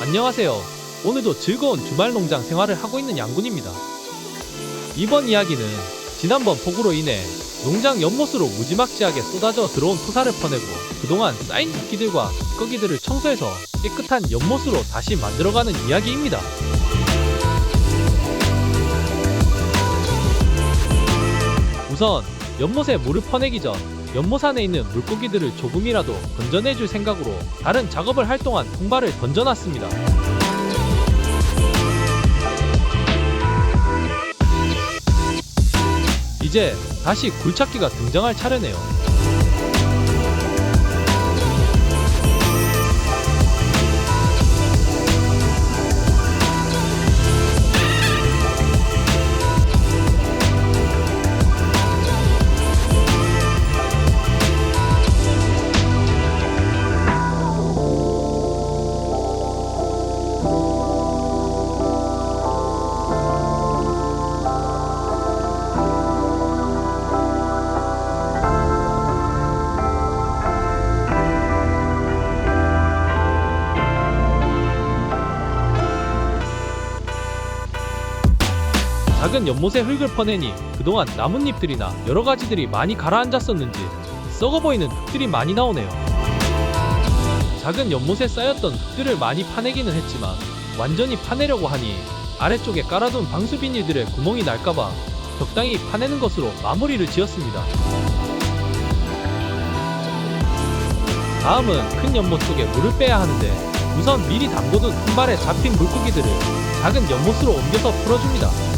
안녕하세요. 오늘도 즐거운 주말 농장 생활을 하고 있는 양군입니다. 이번 이야기는 지난번 폭우로 인해 농장 연못으로 무지막지하게 쏟아져 들어온 토사를 퍼내고 그동안 쌓인 이끼들과 찌꺼기들을 청소해서 깨끗한 연못으로 다시 만들어가는 이야기입니다. 우선 연못에 물을 퍼내기 전 연못 안에 있는 물고기들을 조금이라도 건져내줄 생각으로 다른 작업을 할 동안 통발을 던져놨습니다. 이제 다시 굴착기가 등장할 차례네요. 작은 연못에 흙을 퍼내니 그동안 나뭇잎들이나 여러가지들이 많이 가라앉았었는지 썩어 보이는 흙들이 많이 나오네요. 작은 연못에 쌓였던 흙들을 많이 파내기는 했지만 완전히 파내려고 하니 아래쪽에 깔아둔 방수 비닐들의 구멍이 날까봐 적당히 파내는 것으로 마무리를 지었습니다. 다음은 큰 연못 속에 물을 빼야 하는데 우선 미리 담궈둔 통발에 잡힌 물고기들을 작은 연못으로 옮겨서 풀어줍니다.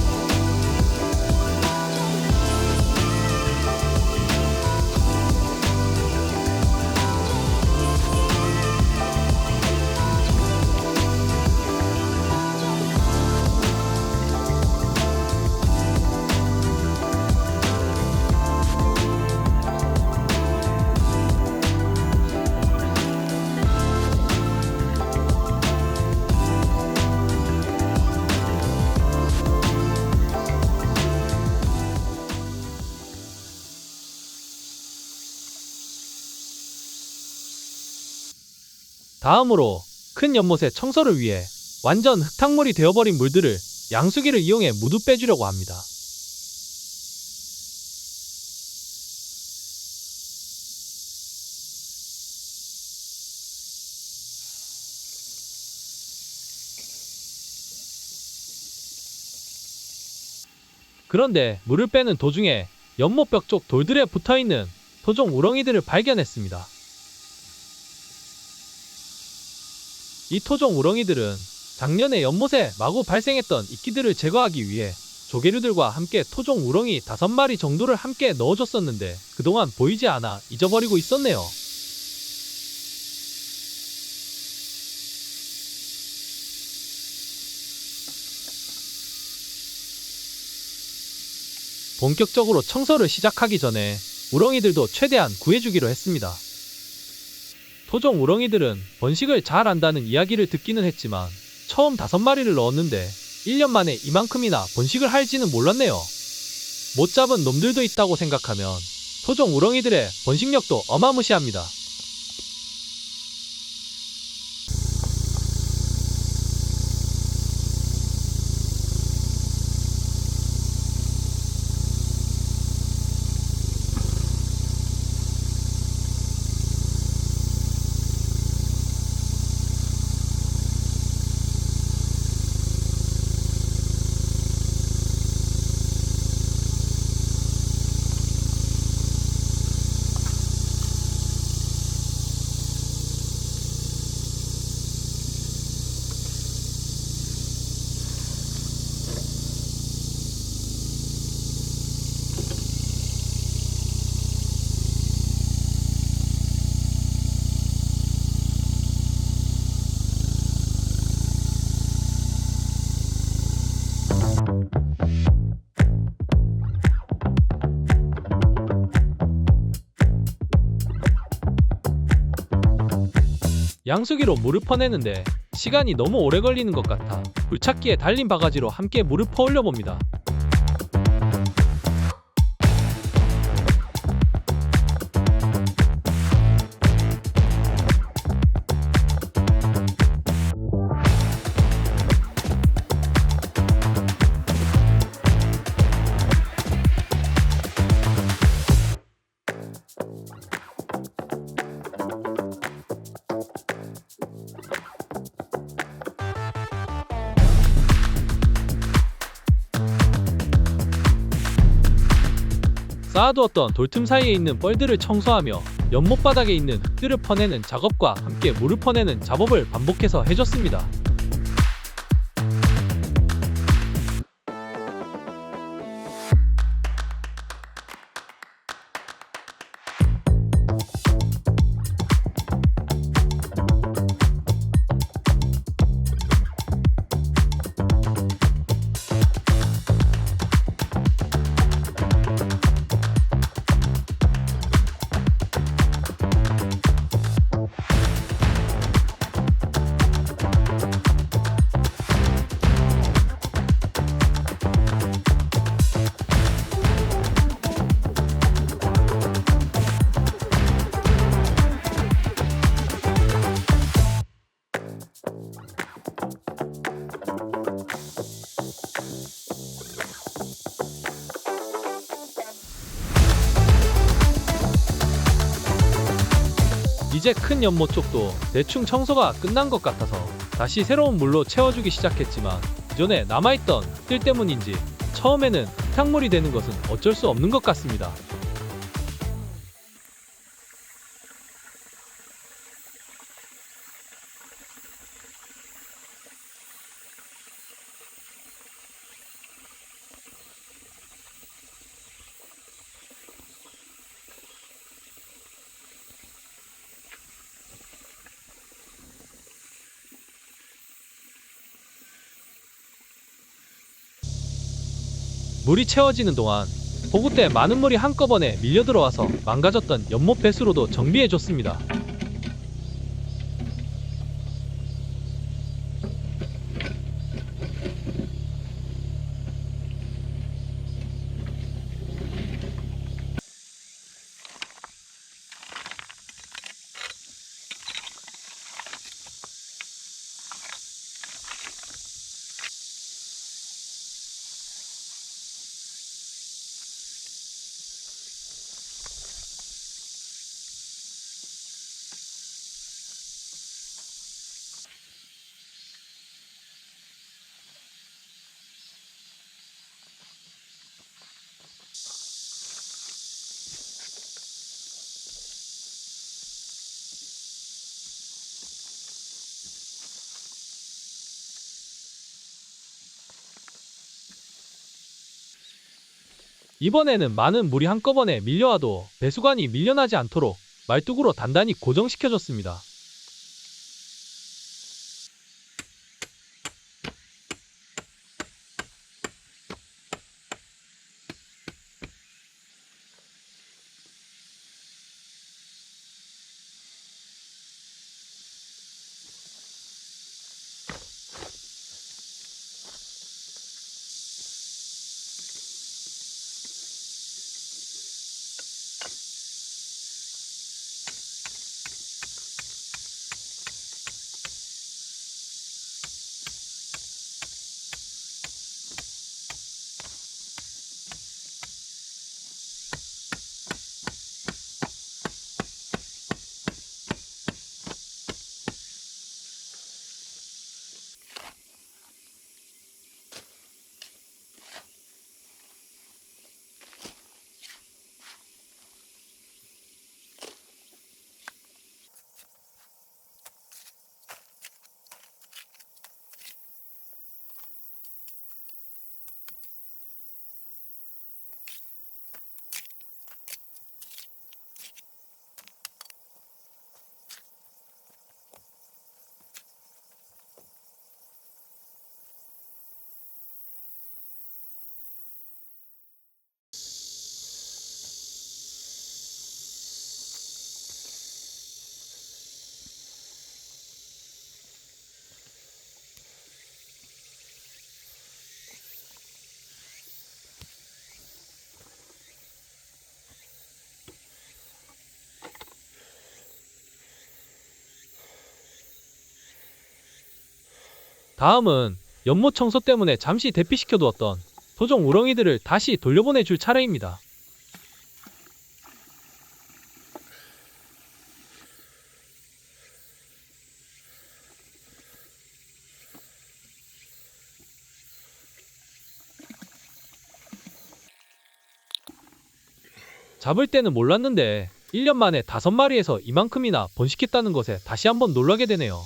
다음으로 큰 연못의 청소를 위해 완전 흙탕물이 되어버린 물들을 양수기를 이용해 모두 빼주려고 합니다. 그런데 물을 빼는 도중에 연못벽 쪽 돌들에 붙어있는 토종 우렁이들을 발견했습니다. 이 토종 우렁이들은 작년에 연못에 마구 발생했던 이끼들을 제거하기 위해 조개류들과 함께 토종 우렁이 5마리 정도를 함께 넣어줬었는데 그동안 보이지 않아 잊어버리고 있었네요. 본격적으로 청소를 시작하기 전에 우렁이들도 최대한 구해주기로 했습니다. 토종 우렁이들은 번식을 잘 한다는 이야기를 듣기는 했지만 처음 5마리를 넣었는데 1년 만에 이만큼이나 번식을 할지는 몰랐네요. 못 잡은 놈들도 있다고 생각하면 토종 우렁이들의 번식력도 어마무시합니다. 양수기로 물을 퍼내는데 시간이 너무 오래 걸리는 것 같아 굴착기에 달린 바가지로 함께 물을 퍼올려 봅니다. 쌓아두었던 돌틈 사이에 있는 뻘들을 청소하며 연못 바닥에 있는 흙들을 퍼내는 작업과 함께 물을 퍼내는 작업을 반복해서 해줬습니다. 이제 큰 연못 쪽도 대충 청소가 끝난 것 같아서 다시 새로운 물로 채워주기 시작했지만 기존에 남아있던 흙들 때문인지 처음에는 흙탕물이 되는 것은 어쩔 수 없는 것 같습니다. 물이 채워지는 동안 폭우 때 많은 물이 한꺼번에 밀려 들어와서 망가졌던 연못 배수로도 정비해줬습니다. 이번에는 많은 물이 한꺼번에 밀려와도 배수관이 밀려나지 않도록 말뚝으로 단단히 고정시켜줬습니다. 다음은 연못 청소 때문에 잠시 대피시켜두었던 토종 우렁이들을 다시 돌려보내줄 차례입니다. 잡을 때는 몰랐는데 1년 만에 5마리에서 이만큼이나 번식했다는 것에 다시 한번 놀라게 되네요.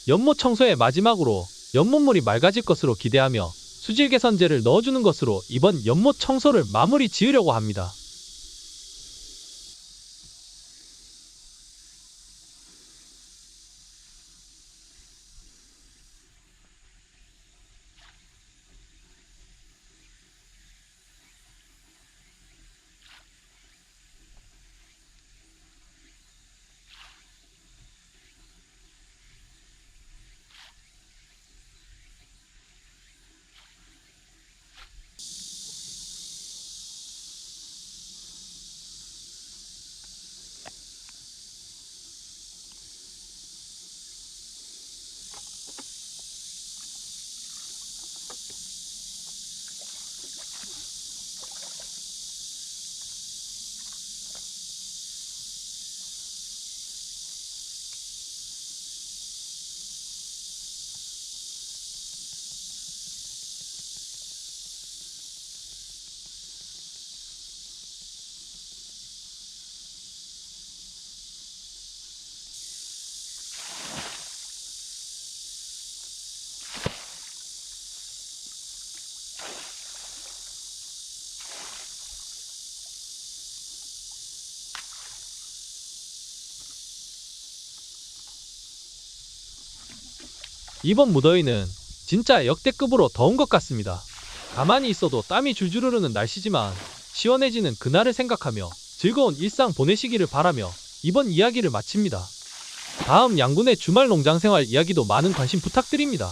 연못 청소의 마지막으로 연못물이 맑아질 것으로 기대하며 수질 개선제를 넣어주는 것으로 이번 연못 청소를 마무리 지으려고 합니다. 이번 무더위는 진짜 역대급으로 더운 것 같습니다. 가만히 있어도 땀이 줄줄 흐르는 날씨지만 시원해지는 그날을 생각하며 즐거운 일상 보내시기를 바라며 이번 이야기를 마칩니다. 다음 양군의 주말 농장생활 이야기도 많은 관심 부탁드립니다.